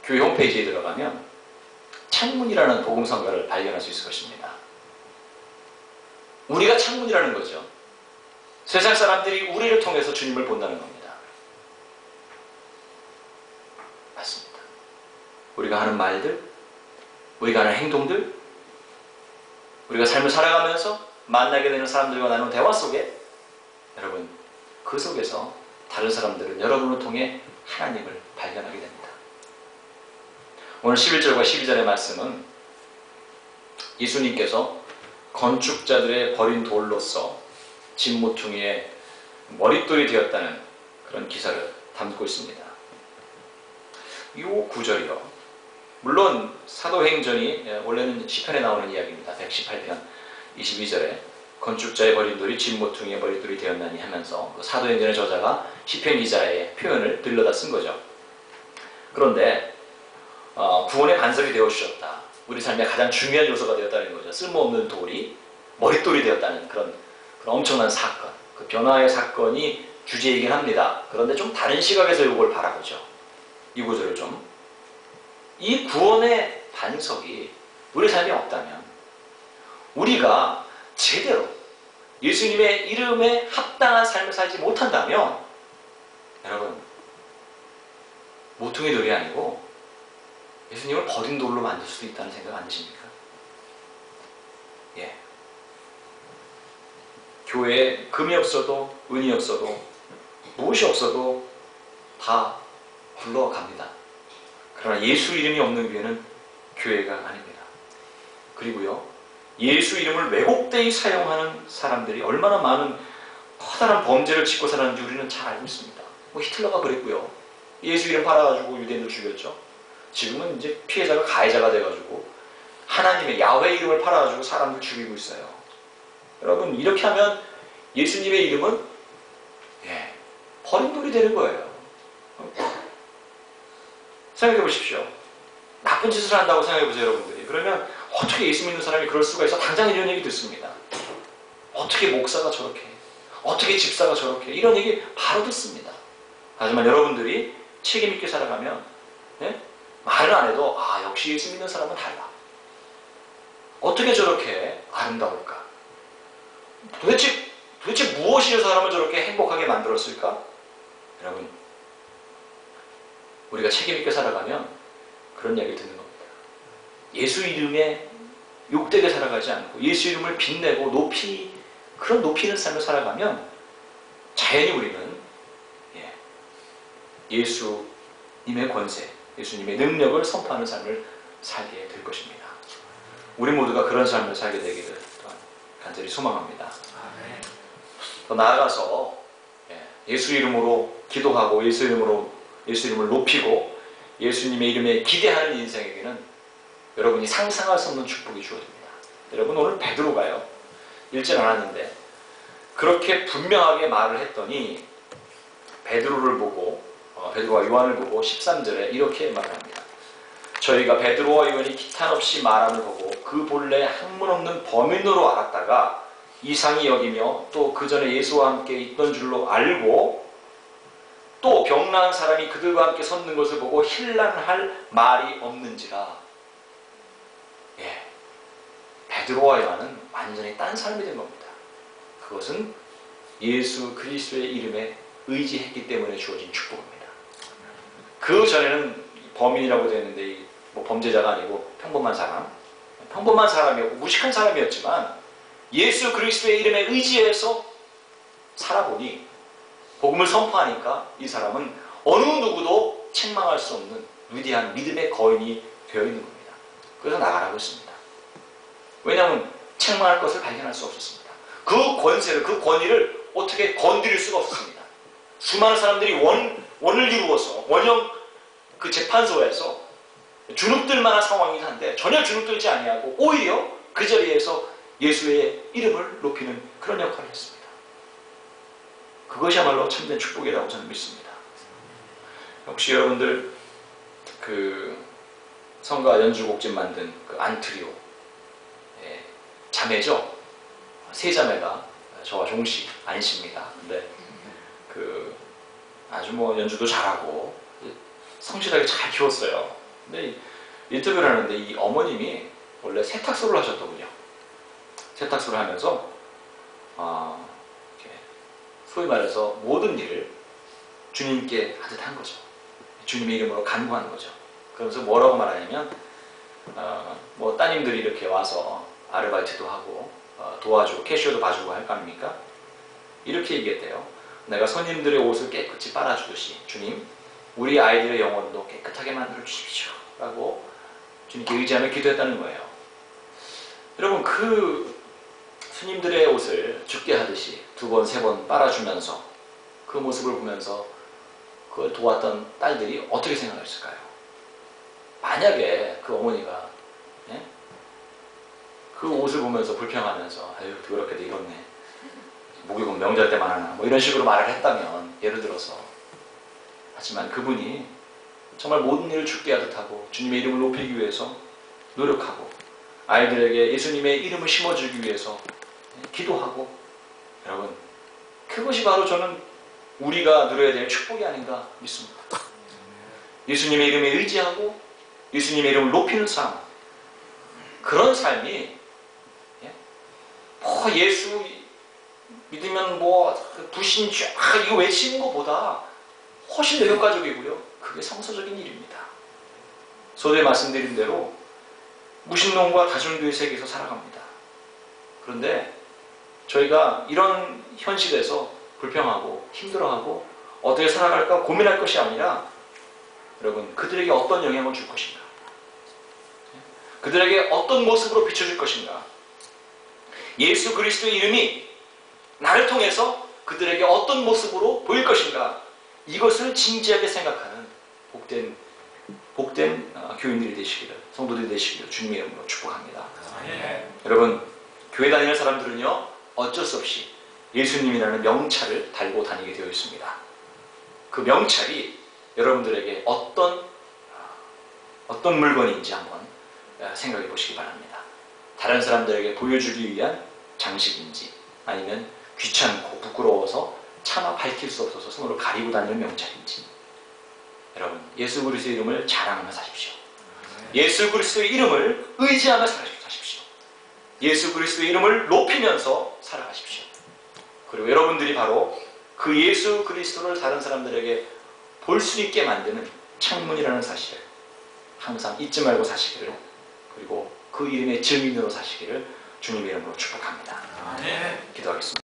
교회 홈페이지에 들어가면 창문이라는 복음성가를 발견할 수 있을 것입니다. 우리가 창문이라는 거죠. 세상 사람들이 우리를 통해서 주님을 본다는 겁니다. 맞습니다. 우리가 하는 말들, 우리가 하는 행동들, 우리가 삶을 살아가면서 만나게 되는 사람들과 나누는 대화 속에 여러분, 그 속에서 다른 사람들은 여러분을 통해 하나님을 발견하게 됩니다. 오늘 11절과 12절의 말씀은 예수님께서 건축자들의 버린 돌로서 집 모퉁이의 머릿돌이 되었다는 그런 기사를 담고 있습니다. 이 구절이요. 물론 사도행전이 원래는 시편에 나오는 이야기입니다. 118편 22절에 건축자의 버린 돌이 집 모퉁이의 머릿돌이 되었나니 하면서 그 사도행전의 저자가 시편 기자의 표현을 들여다 쓴 거죠. 그런데 구원의 반석이 되어주셨다. 우리 삶의 가장 중요한 요소가 되었다는 거죠. 쓸모없는 돌이 머릿돌이 되었다는 그런 엄청난 사건, 그 변화의 사건이 주제이긴 합니다. 그런데 좀 다른 시각에서 이걸 바라보죠. 이 구절을 좀. 이 구원의 반석이 우리 삶에 없다면 우리가 제대로 예수님의 이름에 합당한 삶을 살지 못한다면 여러분, 모퉁이 돌이 아니고 예수님을 버린 돌로 만들 수도 있다는 생각 안 드십니까? 예. 교회에 금이 없어도 은이 없어도 무엇이 없어도 다 굴러갑니다. 그러나 예수 이름이 없는 교회는 교회가 아닙니다. 그리고요, 예수 이름을 왜곡되이 사용하는 사람들이 얼마나 많은 커다란 범죄를 짓고 살았는지 우리는 잘 알고 있습니다. 뭐 히틀러가 그랬고요. 예수 이름 팔아가지고 유대인들 죽였죠. 지금은 이제 피해자가 가해자가 돼가지고 하나님의 야훼 이름을 팔아가지고 사람들 죽이고 있어요. 여러분, 이렇게 하면 예수님의 이름은 버린 돌이 되는 거예요. 생각해 보십시오. 나쁜 짓을 한다고 생각해 보세요, 여러분들이. 그러면 어떻게 예수 믿는 사람이 그럴 수가 있어? 당장 이런 얘기 듣습니다. 어떻게 목사가 저렇게 해? 어떻게 집사가 저렇게 해? 이런 얘기 바로 듣습니다. 하지만 여러분들이 책임 있게 살아가면 말을 안 해도 역시 예수 믿는 사람은 달라. 어떻게 저렇게 아름다울까? 도대체 무엇이 저 사람을 저렇게 행복하게 만들었을까? 여러분, 우리가 책임 있게 살아가면 그런 이야기 듣는 겁니다. 예수 이름에 욕되게 살아가지 않고 예수 이름을 빛내고 그런 높이는 삶을 살아가면 자연히 우리는 예수님의 권세, 예수님의 능력을 선포하는 삶을 살게 될 것입니다. 우리 모두가 그런 삶을 살게 되기를 간절히 소망합니다. 더 나아가서 예수 이름으로 기도하고 예수 이름을 높이고 예수님의 이름에 기대하는 인생에게는 여러분이 상상할 수 없는 축복이 주어집니다. 여러분, 오늘 베드로가요, 읽진 않았는데 그렇게 분명하게 말을 했더니 베드로와 요한을 보고 13절에 이렇게 말합니다. 저희가 베드로와 요한이 기탄 없이 말함을 보고 그 본래 학문 없는 범인으로 알았다가 이상히 여기며 또 그 전에 예수와 함께 있던 줄로 알고 또 병나은 사람이 그들과 함께 섰는 것을 보고 힐난할 말이 없는지라. 베드로와 요한은 완전히 딴 삶이 된 겁니다. 그것은 예수 그리스도의 이름에 의지했기 때문에 주어진 축복입니다. 그 전에는 범인이라고 되어 있는데 범죄자가 아니고 평범한 사람이었고 무식한 사람이었지만 예수 그리스도의 이름에 의지해서 살아보니 복음을 선포하니까 이 사람은 어느 누구도 책망할 수 없는 위대한 믿음의 거인이 되어 있는 겁니다. 그래서 나가라고 했습니다. 왜냐하면 책망할 것을 발견할 수 없었습니다. 그 권세를, 그 권위를 어떻게 건드릴 수가 없었습니다. 수많은 사람들이 원을 이루어서 원형 그 재판소에서 주눅들 만한 상황이긴 한데 전혀 주눅들지 아니하고 오히려 그 자리에서 예수의 이름을 높이는 그런 역할을 했습니다. 그것이야말로 참된 축복이라고 저는 믿습니다. 혹시 여러분들 그 성가 연주곡집 만든 그 안트리오 자매죠? 세 자매가 저와 종씨 안씨입니다. 근데 그 아주 연주도 잘하고 성실하게 잘 키웠어요. 근데 인터뷰를 하는데 이 어머님이 원래 세탁소를 하셨더군요. 세탁소를 하면서 이렇게 소위 말해서 모든 일을 주님께 하듯 한 거죠. 주님의 이름으로 간구하는 거죠. 그러면서 뭐라고 말하냐면 뭐 따님들이 이렇게 와서 아르바이트도 하고 도와주고 캐셔도 봐주고 할 거 아닙니까? 이렇게 얘기했대요. 내가 손님들의 옷을 깨끗이 빨아주듯이 주님, 우리 아이들의 영혼도 깨끗하게 만들어 주십시오 라고 주님께 의지하며 기도했다는 거예요. 여러분, 그 손님들의 옷을 줍게 하듯이 2번, 3번 빨아주면서 그 모습을 보면서 그걸 도왔던 딸들이 어떻게 생각했을까요? 만약에 그 어머니가 그 옷을 보면서 불평하면서 아유 더럽게도 입었네, 목욕은 명절 때만 하나, 뭐 이런 식으로 말을 했다면, 예를 들어서. 하지만 그분이 정말 모든 일을 주께 하듯 하고 주님의 이름을 높이기 위해서 노력하고 아이들에게 예수님의 이름을 심어주기 위해서 기도하고, 여러분, 그것이 바로 저는 우리가 누려야 될 축복이 아닌가 믿습니다. 예수님의 이름에 의지하고 예수님의 이름을 높이는 삶, 그런 삶이 뭐 예수 믿으면 뭐 불신주 이거 외치는 것보다 훨씬 더 효과적이고요. 그게 성서적인 일입니다. 서두에 말씀드린 대로 무신론과 다중교회 세계에서 살아갑니다. 그런데 저희가 이런 현실에서 불평하고 힘들어하고 어떻게 살아갈까 고민할 것이 아니라, 여러분, 그들에게 어떤 영향을 줄 것인가, 그들에게 어떤 모습으로 비춰줄 것인가, 예수 그리스도의 이름이 나를 통해서 그들에게 어떤 모습으로 보일 것인가, 이것을 진지하게 생각하는 복된 교인들이 되시기를, 성도들이 되시기를 주님의 이름으로 축복합니다. 여러분, 교회 다니는 사람들은요 어쩔 수 없이 예수님이라는 명찰을 달고 다니게 되어 있습니다. 그 명찰이 여러분들에게 어떤 물건인지 한번 생각해 보시기 바랍니다. 다른 사람들에게 보여주기 위한 장식인지, 아니면 귀찮고 부끄러워서 차마 밝힐 수 없어서 손으로 가리고 다니는 명찰인지, 여러분, 예수 그리스도의 이름을 자랑하며 사십시오. 예수 그리스도의 이름을 의지하며 사십시오. 예수 그리스도의 이름을 높이면서 살아가십시오. 그리고 여러분들이 바로 그 예수 그리스도를 다른 사람들에게 볼 수 있게 만드는 창문이라는 사실을 항상 잊지 말고 사시기를, 그리고 그 이름의 증인으로 사시기를 주님의 이름으로 축복합니다. 기도하겠습니다.